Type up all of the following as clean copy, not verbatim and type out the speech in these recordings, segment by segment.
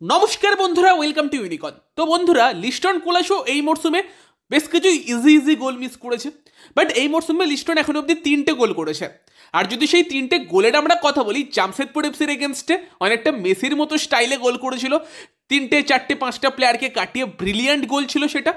নমস্কার বন্ধুরা, welcome to ইউনিকন। তো বন্ধুরা, লিস্টন কোলাসো এই মরশুমে বেশ কিছু ইজি গোল মিস করেছে, বাট এই মরশুমে লিস্টন এখন অব্দি 3টে গোল করেছে। আর যদি সেই 3টে গোলের আমরা কথা বলি, জামশেদপুর এফসির এগেনস্টে অনেকটা মেসির মতো স্টাইলে গোল করেছিল, 3টে 4টে 5টা প্লেয়ারকে কাটিয়ে ব্রিলিয়ান্ট গোল ছিল সেটা।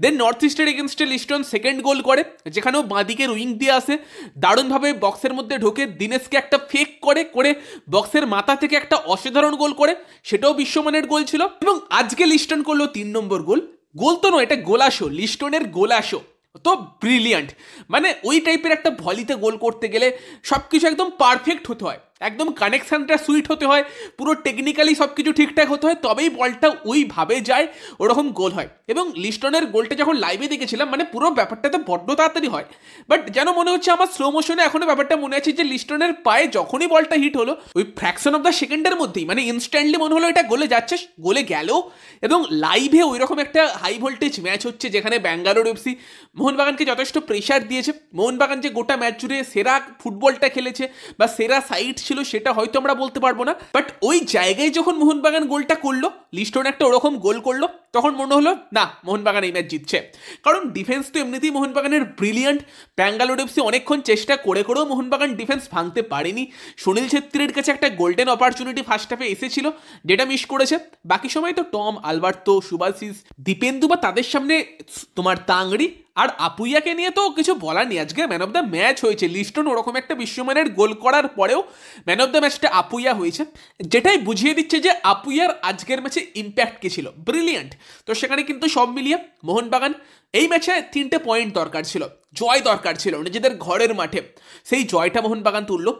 দেন নর্থ ইস্টের এগেনস্টে লিস্টন সেকেন্ড গোল করে, যেখানেও বাঁদিকের উইং দিয়ে আসে, দারুণভাবে বক্সের মধ্যে ঢোকে, দিনেশকে একটা ফেক করে করে বক্সের মাথা থেকে একটা অসাধারণ গোল করে, সেটাও বিশ্বমানের গোল ছিল। এবং আজকে লিস্টন করলো 3 নম্বর গোল। গোল তো নয়, এটা গোলাশো, লিস্টনের গোলাশো। তো ব্রিলিয়ান্ট, মানে ওই টাইপের একটা ভলিতে গোল করতে গেলে সব কিছু একদম পারফেক্ট হতে হয়, একদম কানেকশানটা সুইট হতে হয়, পুরো টেকনিক্যালি সব কিছু ঠিকঠাক হতে হয়, তবেই বলটা ওইভাবে যায়, ওরকম গোল হয়। এবং লিস্টনের গোলটা যখন লাইভে দেখেছিলাম, মানে পুরো ব্যাপারটাতে বড্ড তাড়াতাড়ি হয়, বাট যেন মনে হচ্ছে আমার স্লো মোশনে এখনো ব্যাপারটা মনে আছে যে লিস্টনের পায়ে যখনই বলটা হিট হলো, ওই ফ্র্যাকশন অফ দ্য সেকেন্ডের মধ্যেই মানে ইনস্ট্যান্টলি মনে হলো এটা গোলে যাচ্ছে, গোলে গেল। এবং লাইভে ওই রকম একটা হাই ভোল্টেজ ম্যাচ হচ্ছে, যেখানে ব্যাঙ্গালোর এফসি মোহনবাগানকে যথেষ্ট প্রেশার দিয়েছে। মোহনবাগান যে গোটা ম্যাচ জুড়ে সেরা ফুটবলটা খেলেছে বা সেরা সাইড ছিল সেটা হয়তো আমরা বলতে পারবো না, বাট ওই জায়গায় যখন মোহনবাগান গোলটা করলো, লিস্টন একটা ওরকম গোল করলো, তখন মনে হলো না, মোহনবাগান এই ম্যাচ জিতছে। কারণ ডিফেন্স তো এমনিতেই মোহনবাগানের ব্রিলিয়ান্ট। ব্যাঙ্গালোর এফসি অনেকক্ষণ চেষ্টা করে করেও মোহনবাগান ডিফেন্স ভাঙতে পারেনি। সুনীল ছেত্রীর কাছে একটা গোল্ডেন অপরচুনিটি ফার্স্ট হাফে এসেছিল, যেটা মিস করেছে। বাকি সময় তো টম, আলবার্তো, সুভাশিস, দীপেন্দু বা তাদের সামনে তোমার তাংড়ি আর আপুইয়াকে নিয়ে তো কিছু বলার নেই। আজকে ম্যান অফ দ্য ম্যাচ হয়েছে লিস্টন, ওরকম একটা বিশ্বমানের গোল করার পরেও ম্যান অফ দ্য ম্যাচটা আপুইয়া হয়েছে, যেটাই বুঝিয়ে দিচ্ছে যে আপুইয়ার আজকের ম্যাচে ইম্প্যাক্ট কি ছিল, ব্রিলিয়ান্ট। তো সেখানে কিন্তু সব মিলিয়ে মোহনবাগান এই ম্যাচে 3টে পয়েন্ট দরকার ছিল, জয় দরকার ছিল নিজেদের ঘরের মাঠে, সেই জয়টা মোহনবাগান তুললো,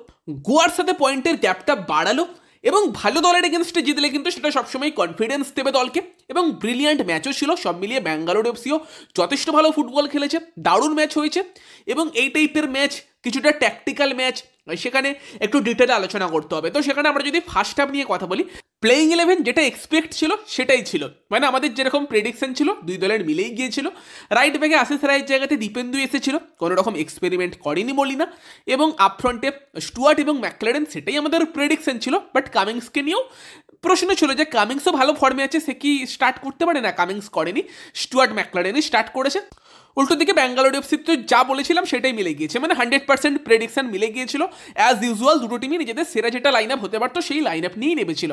গোয়ার সাথে পয়েন্টের গ্যাপটা বাড়ালো। এবং ভালো দলের এগেনস্টে জিতলে কিন্তু সেটা সবসময় কনফিডেন্স দেবে দলকে। এবং ব্রিলিয়ান্ট ম্যাচও ছিল, সব মিলিয়ে ব্যাঙ্গালোর এফসিও যথেষ্ট ভালো ফুটবল খেলেছে, দারুণ ম্যাচ হয়েছে। এবং এই টাইপের ম্যাচ কিছুটা ট্যাকটিক্যাল ম্যাচ, সেখানে একটু ডিটেলে আলোচনা করতে হবে। তো সেখানে আমরা যদি ফার্স্ট হাফ নিয়ে কথা বলি, প্লেইং 11 যেটা এক্সপেক্ট ছিল সেটাই ছিল, মানে আমাদের যেরকম প্রেডিকশন ছিল দুই দলের মিলেই গিয়েছিল। রাইট ব্যাকে আশিস রায়ের জায়গাতে দীপেন্দু এসেছিল, কোনো রকম এক্সপেরিমেন্ট করেনি বলি না। এবং আপফ্রন্টে স্টুয়ার্ট এবং ম্যাকলারেন, সেটাই আমাদের প্রেডিকশন ছিল। বাট কামিংসকে নিয়েও প্রশ্ন ছিল যে কামিংসও ভালো ফর্মে আছে, সে কি স্টার্ট করতে পারে না, কামিংস করেনি, স্টুয়ার্ট ম্যাকলারেনই স্টার্ট করেছে। উল্টো দিকে ব্যাঙ্গালোর এফসি তো যা বলেছিলাম সেটাই মিলে গিয়েছে, মানে 100% প্রেডিকশন মিলে গিয়েছিল। অ্যাজ ইউজুয়াল দুটো টিমই নিজেদের সেরা যেটা লাইন আপ হতে পারতো সেই লাইন আপ নিয়েই নেমেছিল।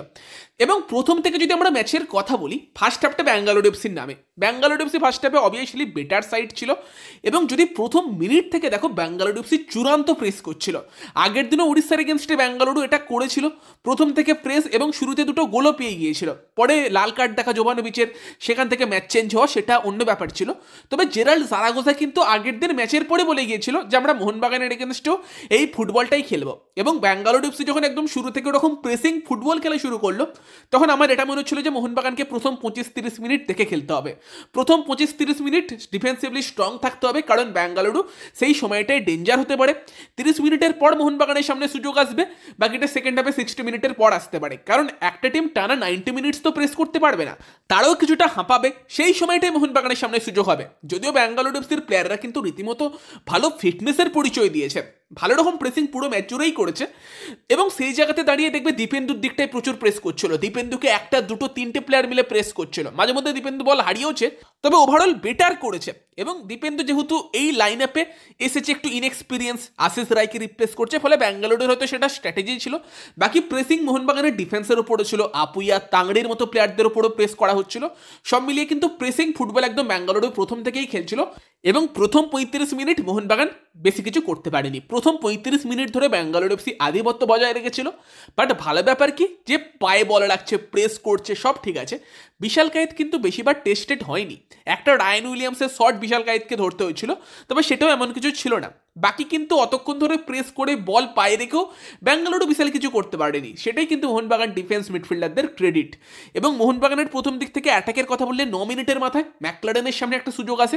এবং প্রথম থেকে যদি আমরা ম্যাচের কথা বলি, ফার্স্ট হাফটা ব্যাঙ্গালোর এফসির নামে, ব্যাঙ্গালোর এফসি ফার্স্ট হাফে অবভিয়াসলি বেটার সাইড ছিল। এবং যদি প্রথম মিনিট থেকে দেখো, ব্যাঙ্গালোর এফসি চূড়ান্ত প্রেস করছিল। আগের দিনও উড়িষ্যার এগেনস্টে ব্যাঙ্গালুরু এটা করেছিল, প্রথম থেকে প্রেস, এবং শুরুতে দুটো গোলও পেয়ে গিয়েছিল। পরে লাল কার্ড দেখা জোভানোভিচের, সেখান থেকে ম্যাচ চেঞ্জ হওয়া, সেটা অন্য ব্যাপার ছিল। তবে জেরাল্ড জারাগোজা কিন্তু আগের দিন ম্যাচের পরে বলে গিয়েছিল যে আমরা মোহনবাগানের এগেনস্টেও এই ফুটবলটাই খেলবো। এবং ব্যাঙ্গালোর এফসি যখন একদম শুরু থেকে ওরকম প্রেসিং ফুটবল খেলা শুরু করলো, তখন আমার এটা মনে হচ্ছিল যে মোহনবাগানকে প্রথম 25-30 মিনিট দেখে খেলতে হবে, প্রথম 25-30 মিনিট ডিফেন্সিভলি স্ট্রং থাকতে হবে, কারণ ব্যাঙ্গালুরু সেই সময়টাই ডেঞ্জার হতে পারে। 30 মিনিটের পর মোহনবাগানের সামনে সুযোগ আসবে, বাকিটা সেকেন্ড হাফে 60 মিনিটের পর আসতে পারে, কারণ একটা টিম টানা 90 মিনিটস তো প্রেস করতে পারবে না, তারাও কিছুটা হাঁপাবে, সেই সময়টাই মোহনবাগানের সামনে সুযোগ হবে। যদিও ব্যাঙ্গালোর এফসির প্লেয়াররা কিন্তু রীতিমতো ভালো ফিটনেসের পরিচয় দিয়েছে, ভালো রকম প্রেসিং পুরো ম্যাচ জুড়েই করেছে। এবং সেই জায়গাতে দাঁড়িয়ে দেখবে দীপেন্দুর দিকটায় প্রচুর প্রেস করছিল, দীপেন্দুকে একটা দুটো তিনটে প্লেয়ার মিলে প্রেস করছিল, মাঝে মধ্যে দীপেন্দু বল হারিয়েওছে, তবে ওভারঅল বেটার করেছে। এবং দীপেন্দু যেহেতু এই লাইন আপে এসেছে, একটু ইনএক্সপিরিয়েন্স, আশিস রায়কে রিপ্লেস করছে, ফলে ব্যাঙ্গালোরের হয়তো সেটা স্ট্র্যাটেজি ছিল। বাকি প্রেসিং মোহনবাগানের ডিফেন্সের উপরে ছিল, আপুইয়া, তাংড়ির মতো প্লেয়ারদের উপরও প্রেস করা হচ্ছিল। সব মিলিয়ে কিন্তু প্রেসিং ফুটবল একদম ব্যাঙ্গালোরে প্রথম থেকেই খেলছিল। এবং প্রথম 35 মিনিট মোহনবাগান বেশি কিছু করতে পারেনি, প্রথম 35 মিনিট ধরে ব্যাঙ্গালোর এফসি আধিপত্য বজায় রেখেছিল। বাট ভালো ব্যাপার কি, যে পায়ে বল রাখছে, প্রেস করছে, সব ঠিক আছে। বিশাল কায়েত কিন্তু বেশিবার টেস্টেড হয়নি, একটা রায়ান উইলিয়ামসের শট বিশাল কায়েতকে ধরতে হয়েছিল, তবে সেটাও এমন কিছু ছিল না। বাকি কিন্তু অতক্ষণ ধরে প্রেস করে বল পায়ে রেখেও ব্যাঙ্গালোরও বিশাল কিছু করতে পারেনি, সেটাই কিন্তু মোহনবাগান ডিফেন্স মিডফিল্ডারদের ক্রেডিট। এবং মোহনবাগানের প্রথম দিক থেকে অ্যাটাকের কথা বললে 9 মিনিটের মাথায় ম্যাকলারেনের সামনে একটা সুযোগ আসে,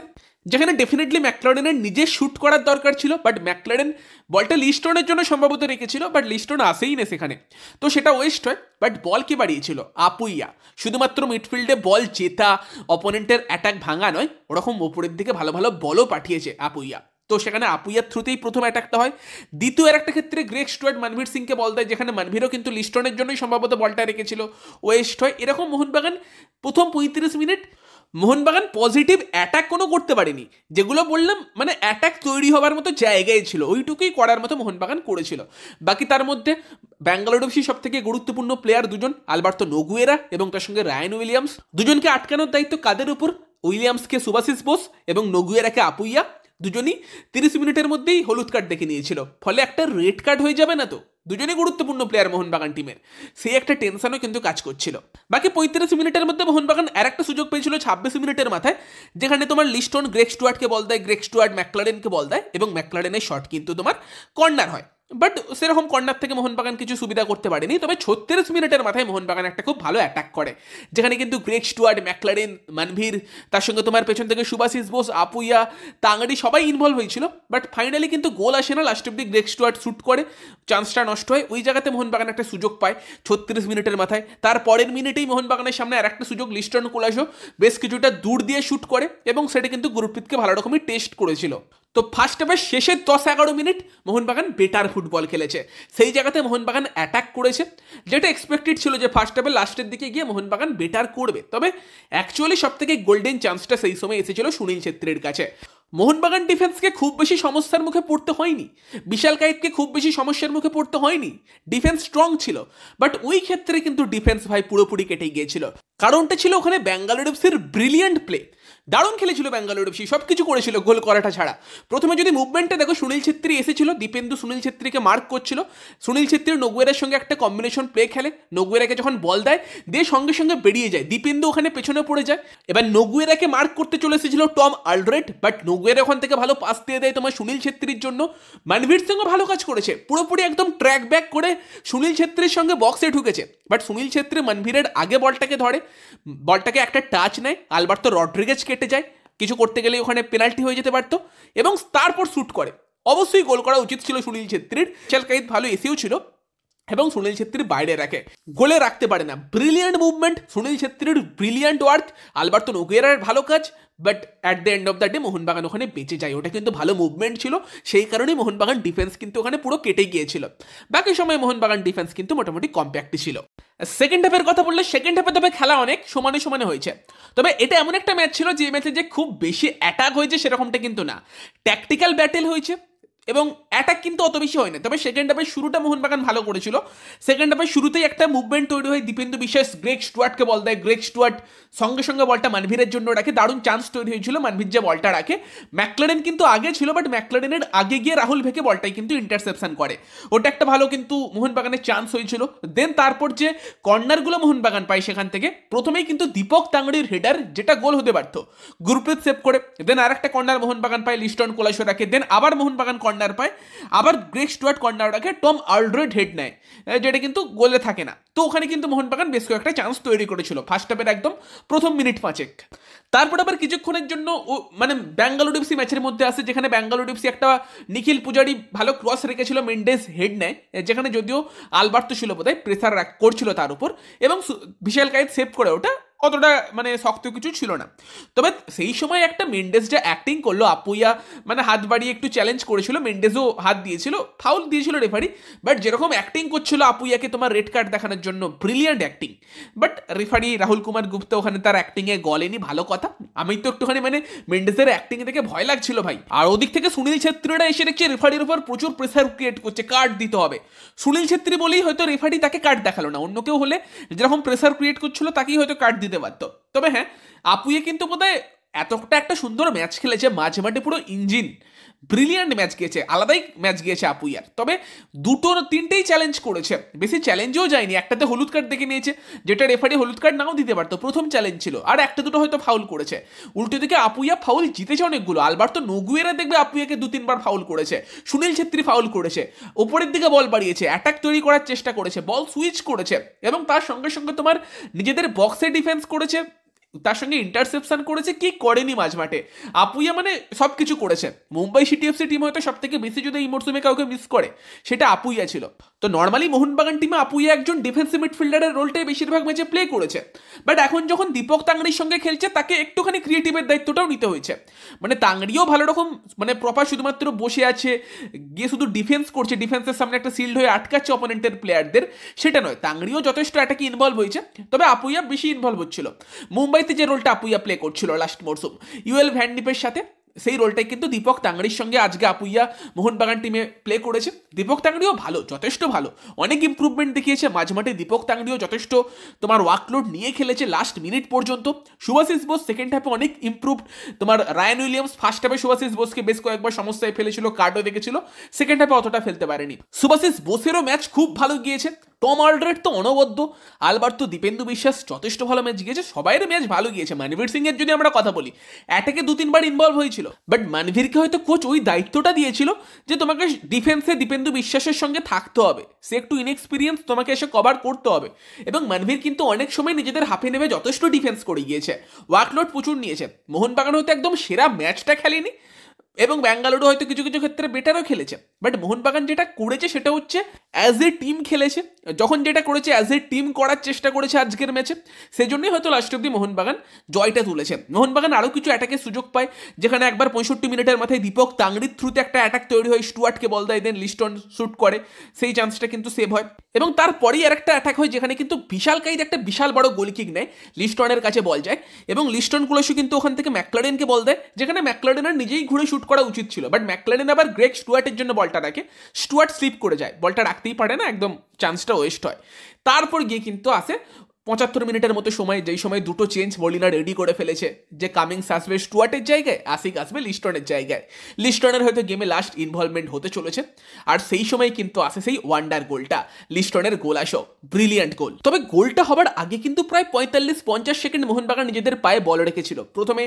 যেখানে ডেফিনেটলি ম্যাকলারেনের নিজের শুট করার দরকার ছিল, বাট ম্যাকলারেন বলটা লিস্টনের জন্য সম্ভবত রেখেছিল, বাট লিস্টন আসেই না সেখানে, তো সেটা ওয়েস্ট হয়। বাট বল কে বাড়িয়েছিল? আপুইয়া। শুধুমাত্র মিডফিল্ডে বল জেতা, অপোনেন্টের অ্যাটাক ভাঙা নয়, ওরকম ওপরের দিকে ভালো ভালো বলও পাঠিয়েছে আপুইয়া। তো সেখানে আপুইয়ার থ্রুতেই প্রথম অ্যাটাকটা হয়। দ্বিতীয় একটা ক্ষেত্রে গ্রেগ স্টুয়ার্ট মনভীর সিংকে বল দেয়, যেখানে মনভীরও কিন্তু লিস্টনের জন্যই সম্ভবত বলটা রেখেছিল, ওয়েস্ট হয়। এরকম মোহনবাগান প্রথম 35 মিনিট মোহনবাগান পজিটিভ অ্যাটাক কোনো করতে পারেনি, যেগুলো বললাম মানে অ্যাটাক তৈরি হওয়ার মতো জায়গায় ছিল, ওইটুকুই করার মতো মোহনবাগান করেছিল। বাকি তার মধ্যে ব্যাঙ্গালোর এফসি সব থেকে গুরুত্বপূর্ণ প্লেয়ার দুজন, আলবার্তো নোগুয়েরা এবং তার সঙ্গে রায়ান উইলিয়ামস, দুজনকে আটকানোর দায়িত্ব কাদের উপর? উইলিয়ামসকে সুভাশিস বোস এবং নোগুয়েরাকে আপুইয়া, দুজনই 30 মিনিটের মধ্যেই হলুদ কার্ড দেখে নিয়েছিল। ফলে একটা রেড কার্ড হয়ে যাবে না তো? দুজনেই গুরুত্বপূর্ণ প্লেয়ার মোহনবাগান টিমের, সেই একটা টেনশনও কিন্তু কাজ করছিল। বাকি 35 মিনিটের মধ্যে মোহনবাগান আর একটা সুযোগ পেয়েছিল 26 মিনিটের মাথায়, যেখানে তোমার লিস্টন গ্রেগ স্টুয়ার্টকে বল দেয়, গ্রেগ স্টুয়ার্ট ম্যাকলারেনকে বল দেয় এবং ম্যাকলারেনের শট কিন্তু তোমার কর্নার হয়। বাট সেরকম কর্নার থেকে মোহনবাগান কিছু সুবিধা করতে পারেনি। তবে 36 মিনিটের মাথায় মোহনবাগান একটা খুব ভালো অ্যাটাক করে, যেখানে কিন্তু গ্রেগ স্টুয়ার্ট, ম্যাকলারেন, মনভীর, তার সঙ্গে তোমার পেছন থেকে সুভাশিস বোস, আপুইয়া, তাঙ্গাড়ি সবাই ইনভলভ হয়েছিল। বাট ফাইনালি কিন্তু গোল আসে না, লাস্ট অব্দি গ্রেগ স্টুয়ার্ট শ্যুট করে, চান্সটা নষ্ট হয়। ওই জায়গাতে মোহনবাগান একটা সুযোগ পায় 36 মিনিটের মাথায়। তার পরের মিনিটেই মোহনবাগানের সামনে আর একটা সুযোগ, লিস্টন কোলাসো বেশ কিছুটা দূর দিয়ে শ্যুট করে এবং সেটা কিন্তু গুরপ্রীতকে ভালো রকমই টেস্ট করেছিল। তো ফার্স্ট হাফের শেষের 10-11 মিনিট মোহনবাগান বেটার ফুটবল খেলেছে, সেই জায়গাতে মোহনবাগান অ্যাটাক করেছে, যেটা এক্সপেক্টেড ছিল যে ফার্স্ট হাফের লাস্টের দিকে গিয়ে মোহনবাগান বেটার করবে। তবে অ্যাকচুয়ালি সব থেকে গোল্ডেন চান্সটা সেই সময় এসেছিল সুনীল ছেত্রীর কাছে। মোহনবাগান ডিফেন্সকে খুব বেশি সমস্যার মুখে পড়তে হয়নি, বিশাল কায়েতকে খুব বেশি সমস্যার মুখে পড়তে হয়নি, ডিফেন্স স্ট্রং ছিল। বাট ওই ক্ষেত্রে কিন্তু ডিফেন্স ভাই পুরোপুরি কেটে গিয়েছিল। কারণটা ছিল ওখানে ব্যাঙ্গালোর এফসির ব্রিলিয়েন্ট প্লে, দারুণ খেলেছিল ব্যাঙ্গালোর এফসি, সব কিছু করেছিল গোল করাটা ছাড়া। প্রথমে যদি মুভমেন্টটা দেখো, সুনীল ছেত্রী এসেছিল, দীপেন্দু সুনীল ছেত্রীকে মার্ক করছিল, সুনীল ছেত্রী নোগুয়েরার সঙ্গে একটা কম্বিনেশন প্লে খেলে, নোগুয়েরাকে যখন বল দেয় দিয়ে সঙ্গে সঙ্গে বেরিয়ে যায়, দীপেন্দু ওখানে পেছনে পড়ে যায়। এবার নোগুয়েরাকে মার্ক করতে চলে এসেছিল টম আলড্রেড, বাট নোগুয়েরা ওখান থেকে ভালো পাস দিয়ে দেয় তোমার সুনীল ছেত্রীর জন্য। মনভীর সিংও ভালো কাজ করেছে, পুরোপুরি একদম ট্র্যাক ব্যাক করে সুনীল ছেত্রীর সঙ্গে বক্সে ঢুকেছে। বাট সুনীল ছেত্রী মনভীরের আগে বলটাকে ধরে, বলটাকে একটা টাচ নেয়, আলবার্তো রড্রিগেজ কেটে যায়, কিছু করতে গেলে ওখানে পেনাল্টি হয়ে যেতে পারতো, এবং তারপর শ্যুট করে। অবশ্যই গোল করা উচিত ছিল সুনীল ছেত্রীর, বিশাল কায়েত ভালো এসেও ছিল এবং সুনীল ছেত্রী বাইরে রাখে, গোলে রাখতে পারে না। ব্রিলিয়ান্ট মুভমেন্ট সুনীল ছেত্রীর, ব্রিলিয়ান্ট ওয়ার্ক, আলবার্তো নোগুয়েরার ভালো কাজ, but at the end of the day Mohun Bagan ওখানে বেঁচে যায়। ওটা কিন্তু ভালো মুভমেন্ট ছিল, সেই কারণেই মোহনবাগান ডিফেন্স কিন্তু ওখানে পুরো কেটে গিয়েছিল। বাকি সময় মোহনবাগান ডিফেন্স কিন্তু মোটামুটি কম্প্যাক্টই ছিল। সেকেন্ড হাফের কথা বললে, সেকেন্ড হাফে তবে খেলা অনেক সমানে সমানে হয়েছে। তবে এটা এমন একটা ম্যাচ ছিল যে ম্যাচে যে খুব বেশি অ্যাটাক হয়েছে সেরকমটা কিন্তু না, ট্যাকটিক্যাল ব্যাটেল হয়েছে এবং অ্যাটাক কিন্তু অত বেশি হয় না। তবে সেকেন্ড হাফের শুরুটা মোহনবাগান ভালো করেছিল। সেকেন্ড হাফের শুরুতেই একটা মুভমেন্ট তৈরি হয়, দীপেন্দু বিশ্বাস গ্রেগ স্টুয়ার্টকে বল দেয়, গ্রেগ স্টুয়ার্ট সঙ্গে সঙ্গে বলটা মনভীরের জন্য রাখে, দারুণ চান্স তৈরি হয়েছিল, মনভীর যে বলটা রাখে। ম্যাকলারেন কিন্তু আগে ছিল, বাট ম্যাকলারেনের আগে গিয়ে রাহুল ভেকে বলটাই কিন্তু ইন্টারসেপশন করে, ওটা একটা ভালো কিন্তু মোহনবাগানের চান্স হয়েছিল। দেন তারপর যে কর্নারগুলো মোহনবাগান পায় সেখান থেকে প্রথমেই কিন্তু দীপক তাংড়ির হেডার, যেটা গোল হতে পারত, গুরপ্রীত সেভ করে। দেন আর একটা কর্নার মোহনবাগান পায়, লিস্টন কোলাসো রাখে। দেন আবার মোহনবাগান কর্নার পায়, আবার গ্রেগ স্টুয়ার্ট কর্নার রাখে, টম আলড্রেড হেড নেয়, যেটা কিন্তু গোলে থাকে না। তো ওখানে কিন্তু মোহনবাগান বেশ কয়েকটা চান্স তৈরি করেছিল ফার্স্ট হাফের একদম প্রথম মিনিট 5। তারপর আবার কিছুক্ষণের জন্য মানে ব্যাঙ্গালোর এফসি ম্যাচের মধ্যে আসে, যেখানে ব্যাঙ্গালোর এফসি একটা নিখিল পূজারি ভালো ক্রস রেখেছিল, মেন্ডেস হেড নেয়, যেখানে যদিও আলবার্তো ছিল বোধহয় প্রেসার করছিল তার উপর, এবং বিশাল কায়েত সেভ করে, ওটা অতটা মানে শক্ত কিছু ছিল না। তবে সেই সময় একটা মেন্ডেস যা অ্যাক্টিং করলো, আপুইয়া মানে হাত বাড়িয়ে একটু চ্যালেঞ্জ করেছিল, মেন্ডেসও হাত দিয়েছিল, ফাউল দিয়েছিল রেফারি, বাট যেরকম অ্যাক্টিং করছিল আপুইয়াকে তোমার রেড কার্ড দেখানোর জন্য, brilliant acting. But referee Rahul Kumar Gupta ওখানে তার অ্যাক্টিংয়ে গলেনি, ভালো কথা। আমি তো একটুখানি মানে মেন্ডেসের অ্যাক্টিং দেখে ভয় লাগছিল ভাই। আর ওদিক থেকে সুনীল ছেত্রীরা এসে দেখছে রেফারির উপর প্রচুর প্রেসার ক্রিয়েট করছে, কার্ড দিতে হবে। সুনীল ছেত্রী বলেই হয়তো রেফারি তাকে কার্ড দেখালো না, অন্য কেউ হলে যেরকম প্রেসার ক্রিয়েট করছিল তাকেই হয়তো কার্ড দিতে পারতো। তবে হ্যাঁ, আপুয়ে কিন্তু বোধহয় এতটা একটা সুন্দর ম্যাচ খেলেছে, মাঝে মাঠে পুরো ইঞ্জিন, ব্রিলিয়ান্ট ম্যাচ গিয়েছে, আলাদাই ম্যাচ গিয়েছে আপুইয়ার। তবে দুটো তিনটেই চ্যালেঞ্জ করেছে, বেশি চ্যালেঞ্জেও যায়নি। একটাতে হলুদ কার্ড দেখে নিয়েছে, যেটা রেফারি হলুদ কার্ড নাও দিতে পারতো, প্রথম চ্যালেঞ্জ ছিল। আর একটা দুটো হয়তো ফাউল করেছে। উল্টো দিকে আপুইয়া ফাউল জিতেছে অনেকগুলো, আলবার্তো নোগুয়েরা দেখবে আপুইয়াকে 2-3 বার ফাউল করেছে, সুনীল ছেত্রী ফাউল করেছে, ওপরের দিকে বল বাড়িয়েছে, অ্যাটাক তৈরি করার চেষ্টা করেছে, বল সুইচ করেছে, এবং তার সঙ্গে সঙ্গে তোমার নিজেদের বক্সে ডিফেন্স করেছে, তার সঙ্গে ইন্টারসেপশন করেছে, কি করেনি মাঝ মাঠে আপুইয়া, মানে সব কিছু করেছে। মুম্বাই সিটি এফসি টিম হয়তো সব থেকে বেশি যদি এই মরসুমে কাউকে মিস করে সেটা আপুইয়া ছিল। তো নর্মালি মোহনবাগান টিমে আপুইয়া একজন ডিফেন্সিভ মিডফিল্ডারের রোলটাই বেশিরভাগ ম্যাচে প্লে করেছে, বাট এখন যখন দীপক তাংড়ির সঙ্গে খেলছে তাকে একটুখানি ক্রিয়েটিভের দায়িত্বটাও নিতে হয়েছে। মানে তাংড়িও ভালো রকম মানে প্রপার শুধুমাত্র বসে আছে গিয়ে শুধু ডিফেন্স করছে, ডিফেন্সের সামনে একটা শিল্ড হয়ে আটকাচ্ছে অপোনেন্টের প্লেয়ারদের, সেটা নয়, তাংড়িও যথেষ্ট অ্যাটাকে ইনভলভ হয়েছে, তবে আপুইয়া বেশি ইনভলভ হচ্ছিল। মুম্বাইতে যে রোলটা আপুইয়া প্লে করছিল লাস্ট মরসুম ইউএল ভ্যানডিপের সাথে, সেই রোলটাই কিন্তু দীপক তাংড়ির সঙ্গে আজকে আপুইয়া মোহনবাগান টিমে প্লে করেছে। দীপক তাংড়িও ভালো, যথেষ্ট ভালো, অনেক ইম্প্রুভমেন্ট দেখিয়েছে মাঝমাঠে। দীপক তাংড়িও যথেষ্ট তোমার ওয়ার্কলোড নিয়ে খেলেছে লাস্ট মিনিট পর্যন্ত। সুভাশিস বোস সেকেন্ড হাফে অনেক ইম্প্রুভড। তোমার রায়ান উইলিয়ামস ফার্স্ট হাফে সুভাশিস বোসকে বেশ কয়েকবার সমস্যায় ফেলেছিল, কার্ডও দেখেছিল, সেকেন্ড হাফে অতটা ফেলতে পারেনি। সুভাশিস বোসেরও ম্যাচ খুব ভালো গিয়েছে। টম অলরেড তো অনবদ্য, আলবার্তো দীপেন্দু বিশ্বাস যথেষ্ট ভালো ম্যাচ গিয়েছে, সবাইয়ের ম্যাচ ভালো গিয়েছে। মানভীর সিং এর যদি আমরা কথা বলি, অ্যাটাকে 2-3 বার ইনভলভ হয়েছিল, বাট মানভীরকে হয়তো কোচ ওই দায়িত্বটা দিয়েছিল যে তোমাকে ডিফেন্সে দীপেন্দু বিশ্বাসের সঙ্গে থাকতে হবে, সে একটু ইনএক্সপিরিয়েন্স, তোমাকে এসে কভার করতে হবে। এবং মানভীর কিন্তু অনেক সময় নিজেদের হাফে নেমে যথেষ্ট ডিফেন্স করে গিয়েছে, ওয়ার্কলোড প্রচুর নিয়েছে। মোহনবাগান হয়তো একদম সেরা ম্যাচটা খেলেনি এবং ব্যাঙ্গালোরও হয়তো কিছু কিছু ক্ষেত্রে বেটারও খেলেছে, বাট মোহনবাগান যেটা করেছে সেটা হচ্ছে অ্যাজ এ টিম খেলেছে। যখন যেটা করেছে অ্যাজ এ টিম করার চেষ্টা করেছে আজকের ম্যাচে, সেজন্যই হয়তো লাস্ট অব্দি মোহনবাগান জয়টা তুলেছে। মোহনবাগান আরও কিছু অ্যাটাকের সুযোগ পায়, যেখানে একবার 65 মিনিটের মাথায় দীপক তাংড়ির থ্রুতে একটা অ্যাটাক তৈরি হয়, স্টুয়ার্টকে বল দেয়, দেন লিস্টন শুট করে, সেই চান্সটা কিন্তু সেভ হয়। এবং তারপরেই আর একটা অ্যাটাক হয় যেখানে কিন্তু বিশালকাইর একটা বিশাল বড় গোল কিক নেয়, লিস্টনের কাছে বল যায় এবং লিস্টন কুলাসু কিন্তু ওখান থেকে ম্যাকলারেনকে বল দেয়, যেখানে ম্যাকলারেনের নিজেই ঘুরে শুট করা উচিত ছিল, বাট ম্যাকলারেন আবার গ্রেগ স্টুয়ার্টের জন্য বলটা রাখে, স্টুয়ার্ট স্লিপ করে যায়, বলটা রাখতেই পারে না, একদম চান্সটা ওয়েস্ট হয়। তারপর গিয়ে কিন্তু আসে 75 মিনিটের মতো সময়, যেই সময় দুটো চেঞ্জ মলিনা রেডি করে ফেলেছে, যে কামিংস আসবে স্টুয়ার্টের জায়গায়, আশিক আসবে লিস্টনের জায়গায়। লিস্টনের হয়তো গেমে লাস্ট ইনভলভমেন্ট হতে চলেছে, আর সেই সময় কিন্তু আসে সেই ওয়ান্ডার গোলটা, লিস্টনের গোল আসো, ব্রিলিয়ান্ট গোল। তবে গোলটা হবার আগে কিন্তু প্রায় 45-50 সেকেন্ড মোহনবাগান নিজেদের পায়ে বল রেখেছিল। প্রথমে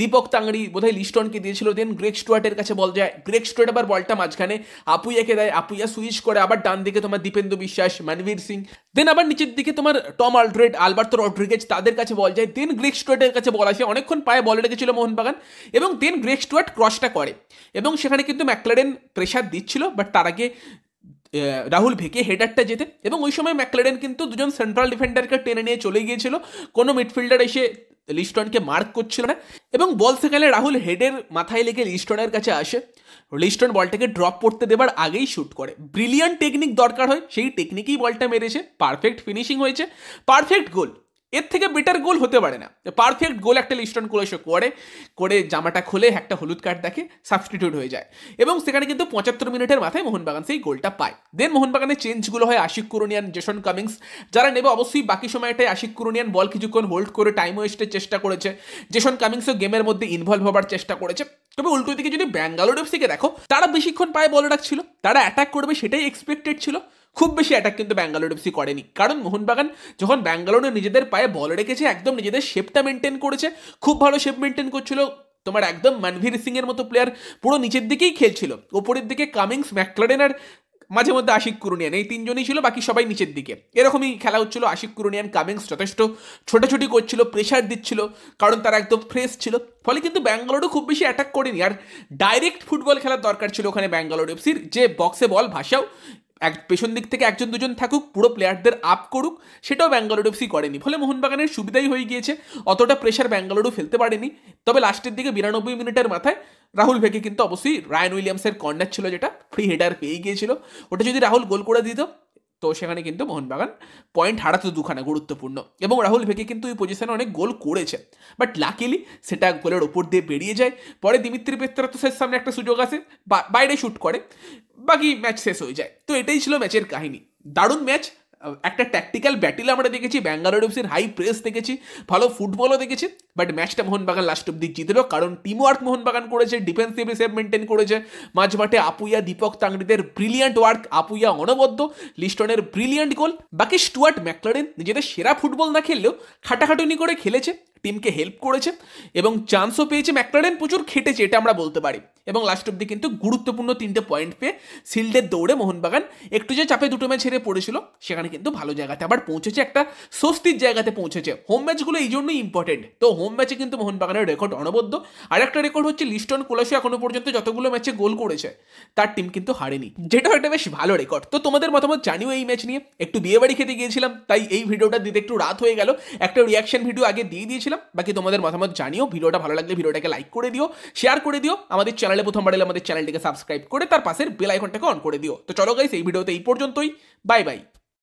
দীপক তাংড়ি বোধহয় লিস্টনকে দিয়েছিল, দেন গ্রেগ স্টুয়ার্টের কাছে বল যায়, গ্রেগ স্টুয়ার্ট আবার বলটা মাঝখানে আপুইয়াকে দেয়, আপুইয়া সুইচ করে আবার ডান দিকে তোমার দীপেন্দু বিশ্বাস, মানভীর সিং, দেন আবার নিচের দিকে তোমার টম অলরেড, আলবার্তো রড্রিগেজ, তাদের কাছে বল যায়, দেন গ্রেগ স্টুয়ার্টের কাছে বল আসে, অনেকক্ষণ পায়ে বল রেখেছিল মোহনবাগান, এবং দেন গ্রেগ স্টুয়ার্ট ক্রসটা করে, এবং সেখানে কিন্তু ম্যাকলারেন প্রেশার দিচ্ছিল, বাট তার আগে রাহুল ভেকে হেডারটা যেতে, এবং ওই সময় ম্যাকলারেন কিন্তু দুজন সেন্ট্রাল ডিফেন্ডারকে টেনে নিয়ে চলে গিয়েছিল, কোনো মিডফিল্ডার এসে লিস্টনকে মার্ক করছিল না, এবং বল সেখানে রাহুল হেডের মাথায় লেগে লিস্টনের কাছে আসে, লিস্টন বলটাকে ড্রপ করতে দেবার আগেই শুট করে। ব্রিলিয়ান্ট টেকনিক দরকার হয়, সেই টেকনিকেই বলটা মেরেছে, পারফেক্ট ফিনিশিং হয়েছে, পারফেক্ট গোল, এর থেকে বেটার গোল হতে পারে না। পারফেক্ট গোল একটা লিস্টন কুলাসু করে জামাটা খুলে একটা হলুদ কার্ড দেখে সাবস্টিটিউট হয়ে যায়, এবং সেখানে কিন্তু 75 মিনিটের মাথায় মোহনবাগান সেই গোলটা পায়। দেন মোহনবাগানের চেঞ্জগুলো হয় আশিক কুরুনিয়ান, জেসন কামিংস, যারা নেবে অবশ্যই বাকি সময়টাই আশিক কুরুনিয়ান বল কিছুক্ষণ হোল্ড করে টাইম ওয়েস্টের চেষ্টা করেছে, জেসন কামিংসও গেমের মধ্যে ইনভলভ হবার চেষ্টা করেছে। তবে উল্টো দিকে যদি ব্যাঙ্গালোর এফসিকে দেখো, তারা বেশিক্ষণ পায়ে বল রাখছিল, তারা অ্যাটাক করবে সেটাই এক্সপেক্টেড ছিল, খুব বেশি অ্যাটাক কিন্তু ব্যাঙ্গালোর এফসি করেনি, কারণ মোহনবাগান যখন ব্যাঙ্গালোরে নিজেদের পায়ে বল রেখেছে, একদম নিজেদের শেপটা মেনটেন করেছে, খুব ভালো শেপ মেনটেন করছিল, তোমার একদম মানভীর সিং এর মতো প্লেয়ার পুরো নিচের দিকেই খেলছিল, ওপরের দিকে কামিংস, ম্যাকলারেন আর মাঝে মধ্যে আশিক কুরুনিয়ান, এই তিনজনই ছিল, বাকি সবাই নিচের দিকে, এরকমই খেলা হচ্ছিল। আশিক কুরুনিয়ান, কামিংস যথেষ্ট ছোটাছুটি করছিল, প্রেশার দিচ্ছিল, কারণ তারা একদম ফ্রেশ ছিল, ফলে কিন্তু ব্যাঙ্গালোরও খুব বেশি অ্যাটাক করেনি। আর ডাইরেক্ট ফুটবল খেলার দরকার ছিল ওখানে ব্যাঙ্গালোর এফসির, যে বক্সে বল ভাসাও, পেছন দিক থেকে একজন দুজন থাকুক, পুরো প্লেয়ারদের আপ করুক, সেটাও ব্যাঙ্গালোর এফসি করেনি, ফলে মোহনবাগানের সুবিধাই হয়ে গিয়েছে, অতটা প্রেশার ব্যাঙ্গালোরও ফেলতে পারেনি। তবে লাস্টের দিকে 92 মিনিটের মাথায় রাহুল ভেকে কিন্তু অবশ্যই রায়ান উইলিয়ামসের কর্নার ছিল, যেটা ফ্রি হেডার পেয়ে গিয়েছিল, ওটা যদি রাহুল গোল করে দিত তো সেখানে কিন্তু মোহনবাগান পয়েন্ট হারাতো দুখানা গুরুত্বপূর্ণ, এবং রাহুল ভেকে কিন্তু ওই পজিশনে অনেক গোল করেছে, বাট লাকিলি সেটা গোলের ওপর দিয়ে বেরিয়ে যায়। পরে দিমিত্রি পেত্রাতোসের সামনে একটা সুযোগ আসে, বাইরে শুট করে, বাকি ম্যাচ শেষ হয়ে যায়। তো এটাই ছিল ম্যাচের কাহিনী, দারুণ ম্যাচ, একটা ট্যাকটিক্যাল ব্যাটেল আমরা দেখেছি, ব্যাঙ্গালোর এফসির হাই প্রেস দেখেছি, ভালো ফুটবলও দেখেছি, বাট ম্যাচটা মোহনবাগান লাস্ট অব্দি জিতলো, কারণ টিম ওয়ার্ক মোহনবাগান করেছে, ডিফেন্সিভলি সেভ মেনটেন করেছে, মাঝমাঠে আপুইয়া, দীপক তাংড়িদের ব্রিলিয়ান্ট ওয়ার্ক, আপুইয়া অনবদ্য, লিস্টনের ব্রিলিয়ান্ট গোল, বাকি স্টুয়ার্ট, ম্যাকলারেন নিজেদের সেরা ফুটবল না খেললেও খাটাখাটুনি করে খেলেছে, টিমকে হেল্প করেছে এবং চান্সও পেয়েছে। ম্যাকলারেন প্রচুর খেটেছে, এটা আমরা বলতে পারি, এবং লাস্ট অব্দি কিন্তু গুরুত্বপূর্ণ 3টে পয়েন্ট পেয়ে শিল্ডের দৌড়ে মোহনবাগান একটু যে চাপে 2টো ম্যাচ হেরে পড়েছিল সেখানে কিন্তু ভালো জায়গাতে আবার পৌঁছেছে, একটা স্বস্তির জায়গাতে পৌঁছেছে। হোম ম্যাচগুলো এই জন্যই ইম্পর্টেন্ট। তো হোম ম্যাচে কিন্তু মোহনবাগানের রেকর্ড অনবদ্য। আর একটা রেকর্ড হচ্ছে লিস্টন কোলাসো এখনো পর্যন্ত যতগুলো ম্যাচে গোল করেছে তার টিম কিন্তু হারেনি, যেটাও একটা বেশ ভালো রেকর্ড। তো তোমাদের মতামত জানিও এই ম্যাচ নিয়ে। একটু বিয়ে বাড়ি খেতে গিয়েছিলাম তাই এই ভিডিওটা দিতে একটু রাত হয়ে গেল, একটা রিয়াকশন ভিডিও আগে দিয়ে দিয়েছিলাম। বাকি তোমাদের মতামত জানিও, ভিডিওটা ভালো লাগলে ভিডিওটাকে লাইক করে দিও, শেয়ার করে দিও, আমাদের চ্যানেলে প্রথমবার এলে আমাদের চ্যানেলটিকে সাবস্ক্রাইব করে তার পাশের বেল আইকনটাকে অন করে দিও। তো চলো গাইস, এই ভিডিওতে এই পর্যন্তই। Bye bye.